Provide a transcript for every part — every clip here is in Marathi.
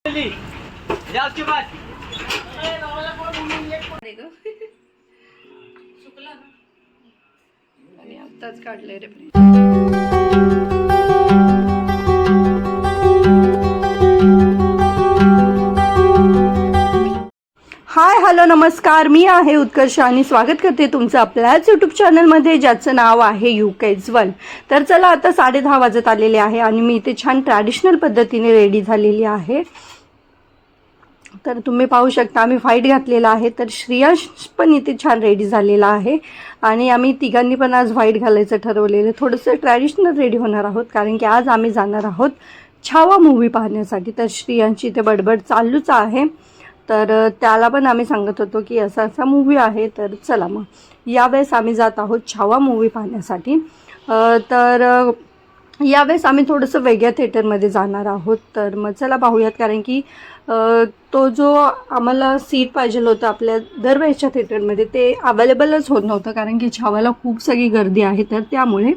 आणि आत्ताच काढले रे. हाय हॅलो नमस्कार, मी आहे उत्कर्ष आणि स्वागत करते तुमचं आपल्याच यूट्यूब चॅनलमध्ये ज्याचं नाव आहे UK's1. तर चला, आता 10:30 वाजत आलेले आहे आणि मी इथे छान ट्रॅडिशनल पद्धतीने रेडी झालेली आहे. तर तुम्ही पाहू शकता आम्ही व्हाईट घातलेला आहे. तर श्रेयांश पण इथे छान रेडी झालेला आहे आणि आम्ही तिघांनी पण आज व्हाईट घालायचं ठरवलेलं. थोडंसं ट्रॅडिशनल रेडी होणार आहोत कारण की आज आम्ही जाणार आहोत छावा मूवी पाहण्यासाठी. तर श्रेयांशची इथे बडबड चालूच आहे. तर त्याला पण आम्ही सांगत होतो की असा असा मूवी आहे. तर चला मग यावेळेस आम्ही जात आहोत छावा मूवी पाहण्यासाठी. तर यावेळेस आम्ही थोडंसं वेगळ्या थिएटरमध्ये जाणार आहोत. तर मग चला पाहूयात, कारण की तो जो आम्हाला सीट पाहिजे होतं आपल्या दरवेळेसच्या थिएटरमध्ये ते अवेलेबलच होत नव्हतं कारण की छावाला खूप सगळी गर्दी आहे. तर त्यामुळे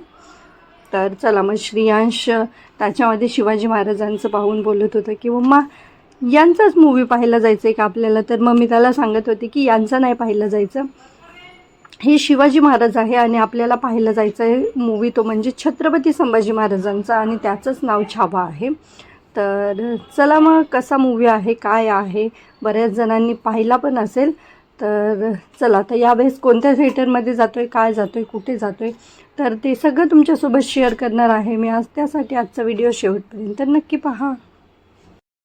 तर चला मग श्रेयांश त्याच्यामध्ये शिवाजी महाराजांचं पाहून बोलत होतं की मम्मा यांचाच मूवी पाहायला जायचं आहे का आपल्याला. तर मग मी त्याला सांगत होते की यांचा नाही पाहायला जायचं, हे शिवाजी महाराज आहे आणि आपल्याला पाहायला जायचं आहे मूवी तो म्हणजे छत्रपती संभाजी महाराजांचा आणि त्याचंच नाव छावा आहे. तर चला मग कसा मूवी आहे काय आहे, बऱ्याच जणांनी पाहिला पण असेल. तर चला आता यावेळेस कोणत्या थिएटरमध्ये जातो आहे, काय जातो आहे, कुठे जातो आहे, तर ते सगळं तुमच्यासोबत शेअर करणार आहे मी आज. त्यासाठी आजचा व्हिडिओ शेवटपर्यंत तर नक्की पहा.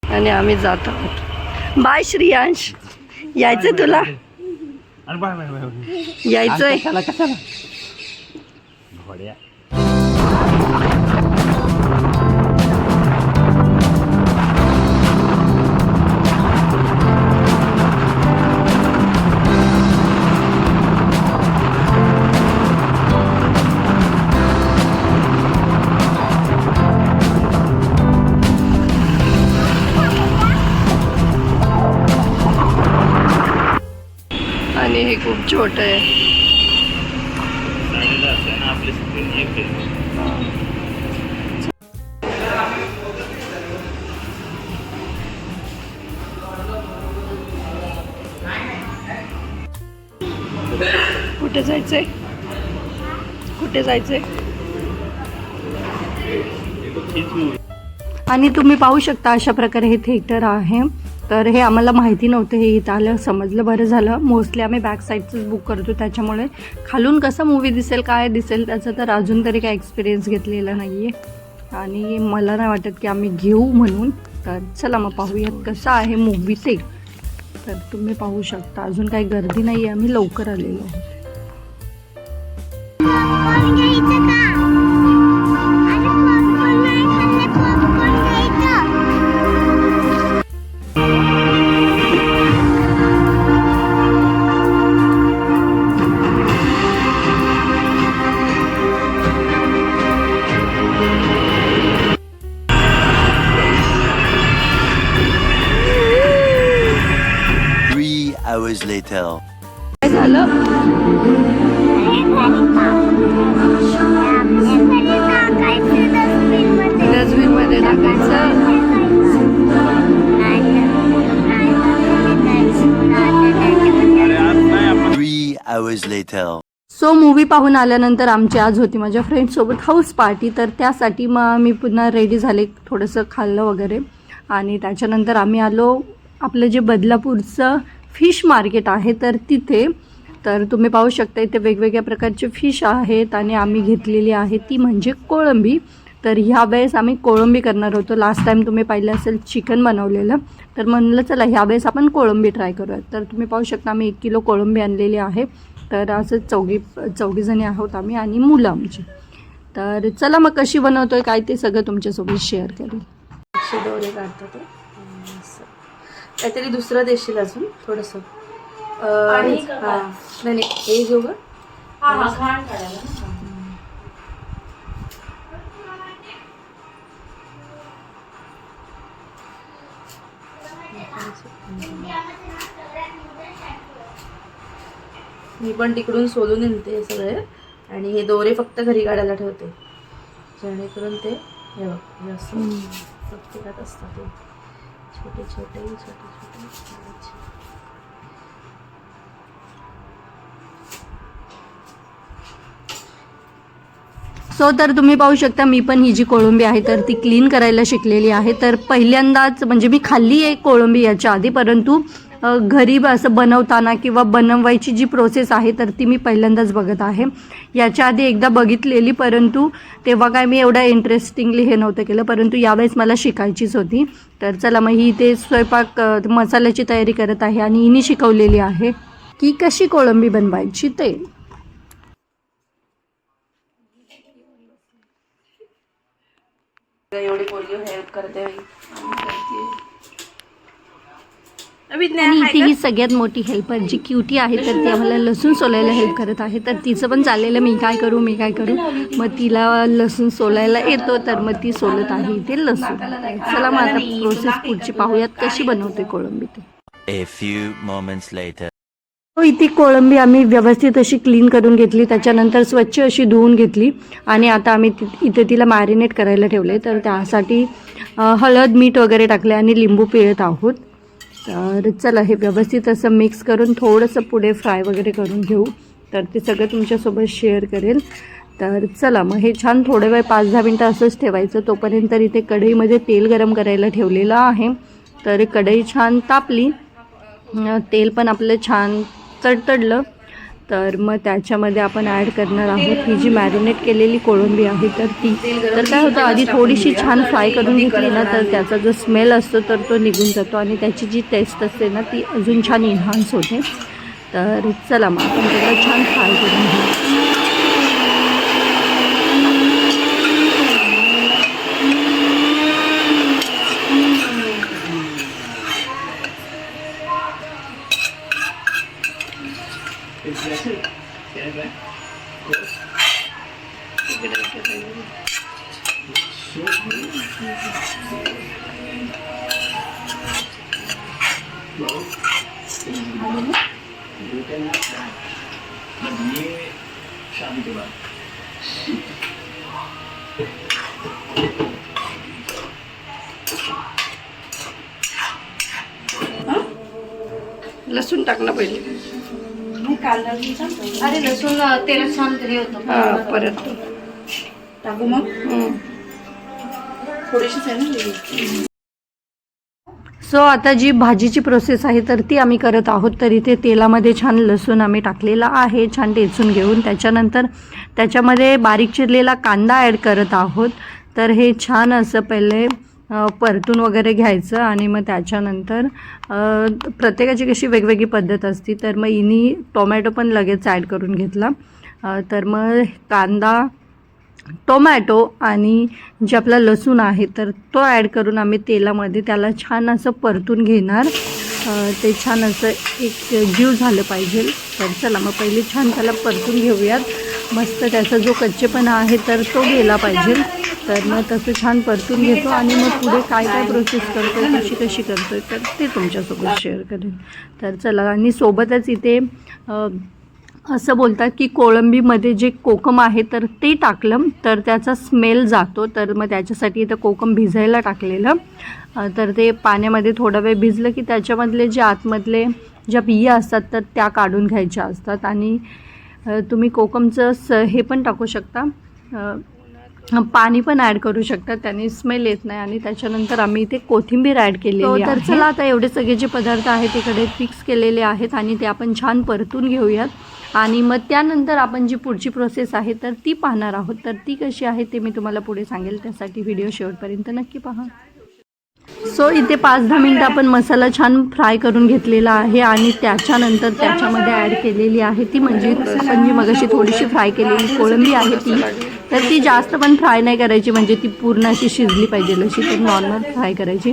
आणि आम्ही जात आहोत. बाय श्रेयांश, यायचं तुला, यायचंय. आणि हे खूप छोटं आहे. कुठे जायचंय, कुठे जायचंय. आणि तुम्ही पाहू शकता अशा प्रकारे हे थिएटर आहे. तर हे आम्हाला माहिती नव्हतं, हे इथं आलं समजलं, बरं झालं. मोस्टली आम्ही बॅक साईडचंच बुक करतो त्याच्यामुळे खालून कसा मूवी दिसेल काय दिसेल त्याचा तर अजून तरी काय एक्सपिरियन्स घेतलेला नाही आहे आणि मला नाही वाटत की आम्ही घेऊ म्हणून. तर चला मग पाहूयात कसं आहे मूवी ते. तर तुम्ही पाहू शकता अजून काही गर्दी नाही आहे, आम्ही लवकर आलेलो आहोत. Hours later. काय झालं? डस्टबिन मध्ये टाकायचं. 3 hours later. सो मूवी पाहून आल्यानंतर आमची आज होती माझ्या फ्रेंड्ससोबत हाऊस पार्टी. तर त्यासाठी मग आम्ही पुन्हा रेडी झाले, थोडंसं खाल्लं वगैरे आणि त्याच्यानंतर आम्ही आलो आपलं जे बदलापूरचं फिश मार्केट आहे तर तिथे. तर तुम्ही पाहू शकता इथे वेगवेगळ्या प्रकारचे फिश आहेत आणि आम्ही घेतलेली आहे ती म्हणजे कोळंबी. तर ह्या वेळेस आम्ही कोळंबी करणार होतो. लास्ट टाईम तुम्ही पाहिलं असेल चिकन बनवलेलं, तर म्हणलं चला ह्या वेळेस आपण कोळंबी ट्राय करूयात. तर तुम्ही पाहू शकता आम्ही 1 किलो कोळंबी आणलेली आहे. तर असं चौघीजणी आहोत आम्ही आणि मुलं आमची. तर चला मग कशी बनवतोय काय ते सगळं तुमच्यासोबत शेअर करेल. दोरे काढतात काहीतरी दुसरं देशील अजून थोडंसं. नाही हे घेऊ ग. मी पण तिकडून सोलून येते सगळे आणि हे दोरे फक्त घरी काढायला ठेवते जेणेकरून ते हे बघ असं प्रत्येकात असतात ते छोटे छोटे छोटे छोटे. सो तर तुम्ही पाहू शकता मी पण ही जी कोळंबी आहे तर ती क्लीन करायला शिकलेली आहे. तर पहिल्यांदाच म्हणजे मी खाल्ली आहे कोळंबी याच्या आधी, परंतु घरी असं बनवताना किंवा बनवायची जी प्रोसेस आहे तर ती मी पहिल्यांदाच बघत आहे. याच्या आधी एकदा बघितलेली, परंतु तेव्हा काय मी एवढा इंटरेस्टिंगली हे नव्हतं केलं, परंतु यावेळेस मला शिकायचीच होती. तर चला मग ही इथे स्वयंपाक मसाल्याची तयारी करत आहे आणि हिने शिकवलेली आहे की कशी कोळंबी बनवायची ते. एवढी पोरगी हेल्प करते आणि इथे ही सगळ्यात मोठी हेल्पर जी क्यूटी आहे तर ती आम्हाला लसूण सोलायला हेल्प करत आहे. तर तिचं पण चाललेलं मी काय करू मग तिला लसूण सोलायला येतो तर मग ती सोलत आहे इथे लसूण. चला मग आता प्रोसेस पुढची पाहूयात कशी बनवते कोळंबी ते. A few moments later. इथे कोळंबी आम्ही व्यवस्थित अशी क्लीन करून घेतली, त्याच्यानंतर स्वच्छ अशी धुवून घेतली आणि आता आम्ही इथे तिला मॅरिनेट करायला ठेवले. तर त्यासाठी हळद मीठ वगैरे टाकले आणि लिंबू पिळत आहोत. तर चला हे व्यवस्थित असं मिक्स करून थोडंसं पुढे फ्राय वगैरे करून घेऊ. तर ते सगळं तुमच्यासोबत शेअर करेल. तर चला मग हे छान थोडं वेळ 5-10 मिनटं असंच ठेवायचं. तोपर्यंत इथे कढईमध्ये तेल गरम करायला ठेवलेलं आहे. तर कढई छान तापली, तेल पण आपलं छान तडतडलं, तर मग त्याच्यामध्ये आपण ॲड करणार आहोत ही जी मॅरिनेट केलेली कोळंबी आहे तर ती. तर काय होतं आधी थोडीशी छान फ्राय करून घेतली ना तर त्याचा जो स्मेल असतो तर तो निघून जातो आणि त्याची जी टेस्ट असते ना ती अजून छान इन्हान्स होते. तर चला मग आपण त्याला छान फ्राय करून घेऊ. लसूण टाकला पहिले. अरे लसूण तेल छान तरी होतं. परत टाकू मग थोडीशीच आहे ना. सो आता जी भाजीची प्रोसेस आहे तर ती आम्ही करत आहोत. तर इथे तेलामध्ये छान लसूण आम्ही टाकलेला आहे छान टेचून घेऊन. त्याच्यानंतर त्याच्यामध्ये बारीक चिरलेला कांदा ॲड करत आहोत. तर हे छान असं पहिले परतून वगैरे घ्यायचं आणि मग त्याच्यानंतर प्रत्येकाची कशी वेगवेगळी पद्धत असते. तर मग हिनी टोमॅटो पण लगेच ॲड करून घेतला. तर मग कांदा, टोमॅटो आणि जे आपला लसूण आहे तर तो ॲड करून आम्ही तेलामध्ये त्याला छान असं परतून घेणार. ते छान असं एक जीव झालं पाहिजे. तर चला मग पहिले छान त्याला परतून घेऊयात. मस्त त्याचा जो कच्चेपणा आहे तर तो गेला पाहिजे. तर मग तसं छान परतून घेतो आणि मग पुढे काय काय प्रोसेस करतो आहे कशी करतो आहे तर ते तुमच्यासोबत शेअर करेन. तर चला आणि सोबतच इथे असं बोलतात की कोळंबीमध्ये जे कोकम आहे तर ते टाकलं तर त्याचा स्मेल जातो. तर मग त्याच्यासाठी इथं कोकम भिजायला टाकलेलं. तर ते पाण्यामध्ये थोडा वेळ भिजलं की त्याच्यामधले जे आतमधले ज्या बिया असतात तर त्या काढून घ्यायच्या असतात. आणि तुम्ही कोकमचं हे पण टाकू शकता, पाणी पण ॲड करू शकता, त्याने स्मेल येत नाही. आणि त्याच्यानंतर आम्ही इथे कोथिंबीर ॲड केलेली आहे. तर चला आता एवढे सगळे जे पदार्थ आहेत इकडे फिक्स केलेले आहेत आणि ते आपण छान परतून घेऊयात. आणि मग त्यानंतर आपण जी पुढची प्रोसेस आहे तर ती पाहणार आहोत. तर ती कशी आहे ते मी तुम्हाला पुढे सांगेल, त्यासाठी व्हिडिओ शेवटपर्यंत नक्की पहा. सो इथे 5-10 मिनटं आपण मसाला छान फ्राय करून घेतलेला आहे आणि त्याच्यानंतर त्याच्यामध्ये ॲड केलेली आहे ती म्हणजे आपण जी मगाशी थोडीशी फ्राय केलेली कोळंबी आहे ती. तर ती जास्त पण फ्राय नाही करायची, म्हणजे ती पूर्ण अशी शिजली पाहिजे अशी, तर नॉर्मल फ्राय करायची.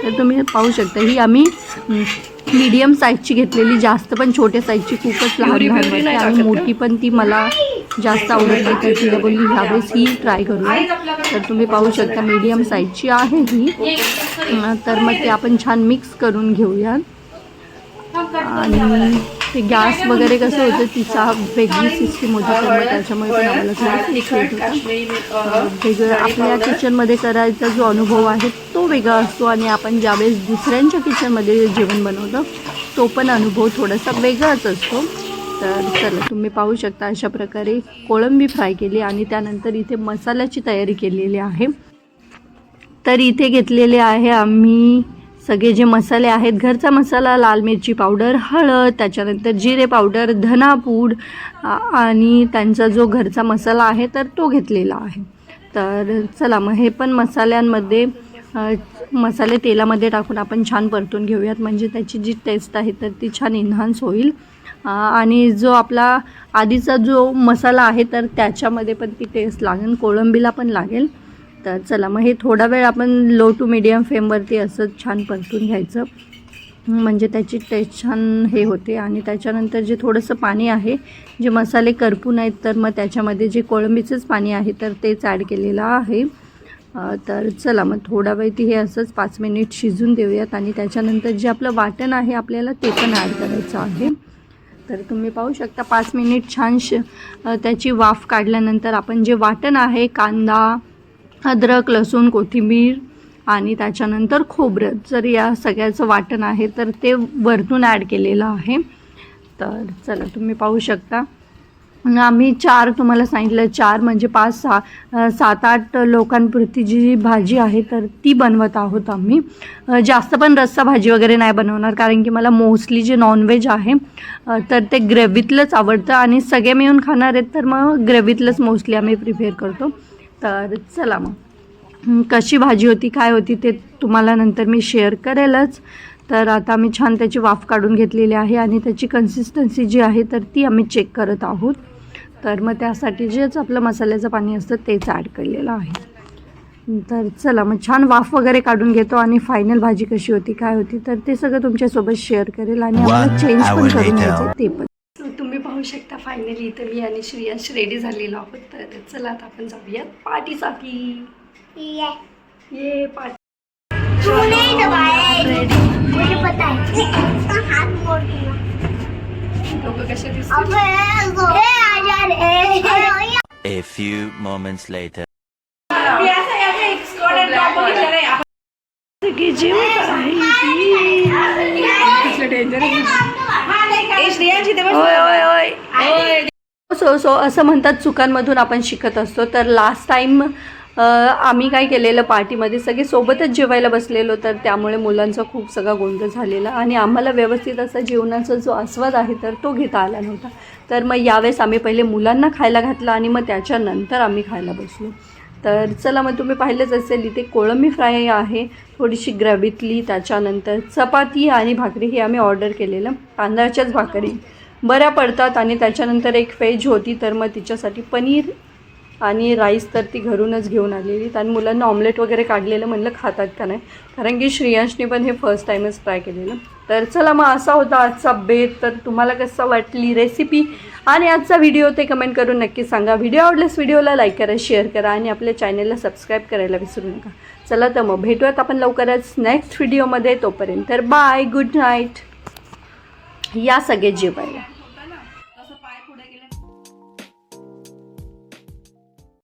तर तुम्ही पाहू शकता ही आम्ही मीडियम साईजची घेतलेली, जास्त पण छोट्या साईजची खूपच लहान लहान वाटते आणि मोठी पण ती मला जास्त आवडत नाही. तर तिला बोलली ह्यावेळेस ही ट्राय करूया. तर तुम्ही पाहू शकता मीडियम साईजची आहे ही. तर मग ते आपण छान मिक्स करून घेऊया आणि ते गॅस वगैरे कसं होतं तिचा वेगळी सिस्टीम होती, तर मग त्याच्यामुळे पण आम्हाला थोडं येत होता. वेगळं आपल्या किचनमध्ये करायचा जो अनुभव आहे तो वेगळा असतो आणि आपण ज्यावेळेस दुसऱ्यांच्या किचनमध्ये जेवण बनवतो तो पण अनुभव थोडासा वेगळाच असतो. तर चला तुम्ही पाहू शकता अशा प्रकारे कोळंबी फ्राय केली आणि त्यानंतर इथे मसाल्याची तयारी केलेली आहे. तर इथे घेतलेले आहे आम्ही सगळे जे मसाले आहेत, घरचा मसाला, लाल मिरची पावडर, हळद, त्याच्यानंतर जिरे पावडर, धनापूड आणि त्यांचा जो घरचा मसाला आहे तर तो घेतलेला आहे. तर चला मग हे पण मसाल्यांमध्ये मसाले तेलामध्ये टाकून आपण छान परतून घेऊयात, म्हणजे त्याची जी टेस्ट आहे तर ती छान इन्हान्स होईल. आणि जो आपला आधीचा जो मसाला आहे तर त्याच्यामध्ये पण ती टेस्ट लागेल, कोळंबीला पण लागेल. तर चला मग हे थोडा वेळ आपण लो टू मीडियम फ्लेमवरती असं छान परतून घ्यायचं, म्हणजे त्याची टेस्ट छान हे होते. आणि त्याच्यानंतर जे थोडंसं पाणी आहे, जे मसाले करपून आहेत तर मग त्याच्यामध्ये जे कोळंबीचंच पाणी आहे तर तेच ॲड केलेलं आहे. तर चला मग थोडा वेळ ती हे असंच 5 मिनिट शिजून देऊयात आणि त्याच्यानंतर जे आपलं वाटण आहे आपल्याला ते पण ॲड करायचं आहे. तर तुम्ही पाहू शकता 5 मिनिट छान त्याची वाफ काढल्यानंतर आपण जे वाटण आहे, कांदा, अद्रक, लसूण, कोथिंबीर आणि त्याच्यानंतर खोबरं, जर या सगळ्याचं वाटण आहे तर ते वरतून ॲड केलेलं आहे. तर चला तुम्ही पाहू शकता आम्ही 4 तुम्हाला सांगितलं, 4 म्हणजे 5, 6, 7, 8 लोकांपुरती जी भाजी आहे तर ती बनवत आहोत आम्ही. जास्त पण रस्सा भाजी वगैरे नाही बनवणार, कारण की मला मोस्टली जे नॉनव्हेज आहे तर ते ग्रेव्हीतलंच आवडतं आणि सगळे मिळून खाणार आहेत तर मग ग्रेव्हीतलंच मोस्टली आम्ही प्रिफेअर करतो. तर चला मग कशी भाजी होती, काय होती ते तुम्हाला नंतर मी शेअर करेलच. तर आता आम्ही छान त्याची वाफ काढून घेतलेली आहे आणि त्याची कन्सिस्टन्सी जी आहे तर ती आम्ही चेक करत आहोत. तर मग त्यासाठी जेच आपलं मसाल्याचं पाणी असतं तेच ॲड केलेलं आहे. तर चला मग छान वाफ वगैरे काढून घेतो आणि फायनल भाजी कशी होती, काय होती तर ते सगळं तुमच्यासोबत शेअर करेल आणि आम्हाला चेंज पण करून घ्यायचं ते पण. तुम्ही पाहू शकता फायनली इथं मी आणि श्रेयांश रेडी झालेलो आहोत. तर चला आता आपण जाऊयात पार्टीसाठी. ये पार्टी कशा दिसतात. A few moments later. So असं म्हणतात चुकांमधून आपण शिकत असतो. तर लास्ट टाईम आम्ही काय केलेलं, पार्टीमध्ये सगळे सोबतच जेवायला बसलेलो, तर त्यामुळे मुलांचा खूप सगळा गोंधळ झालेला आणि आम्हाला व्यवस्थित असा जेवणाचा जो आस्वाद आहे तर तो घेता आला नव्हता. तर मग यावेळेस आम्ही पहिले मुलांना खायला घातलं आणि मग त्याच्यानंतर आम्ही खायला बसलो. तर चला मग तुम्ही पाहिलंच असेल इथे कोळंबी फ्राय आहे, थोडीशी ग्रेव्हीतली, त्याच्यानंतर चपाती आणि भाकरी हे आम्ही ऑर्डर केलेलं. तांदळाच्याच भाकरी बऱ्या पडतात आणि त्याच्यानंतर एक व्हेज होती तर मग तिच्यासाठी पनीर आणि राईस तर ती घरूनच घेऊन आलेली. आणि मुलांना ऑमलेट वगैरे काढलेलं, म्हणलं खातात का नाही, कारण की श्रेयांशने पण हे फर्स्ट टाईमच ट्राय केलेलं. तर चला मग असा होता आजचा बेत. तर तुम्हाला कसं वाटली रेसिपी आणि आजचा व्हिडिओ ते कमेंट करून नक्की सांगा. व्हिडिओ आवडल्यास व्हिडिओला लाईक करा, शेअर करा आणि आपल्या चॅनलला सबस्क्राईब करायला विसरू नका. चला तर मग भेटूयात आपण लवकरच नेक्स्ट व्हिडिओमध्ये. तोपर्यंत बाय, गुड नाईट. या सगळे जेवायला.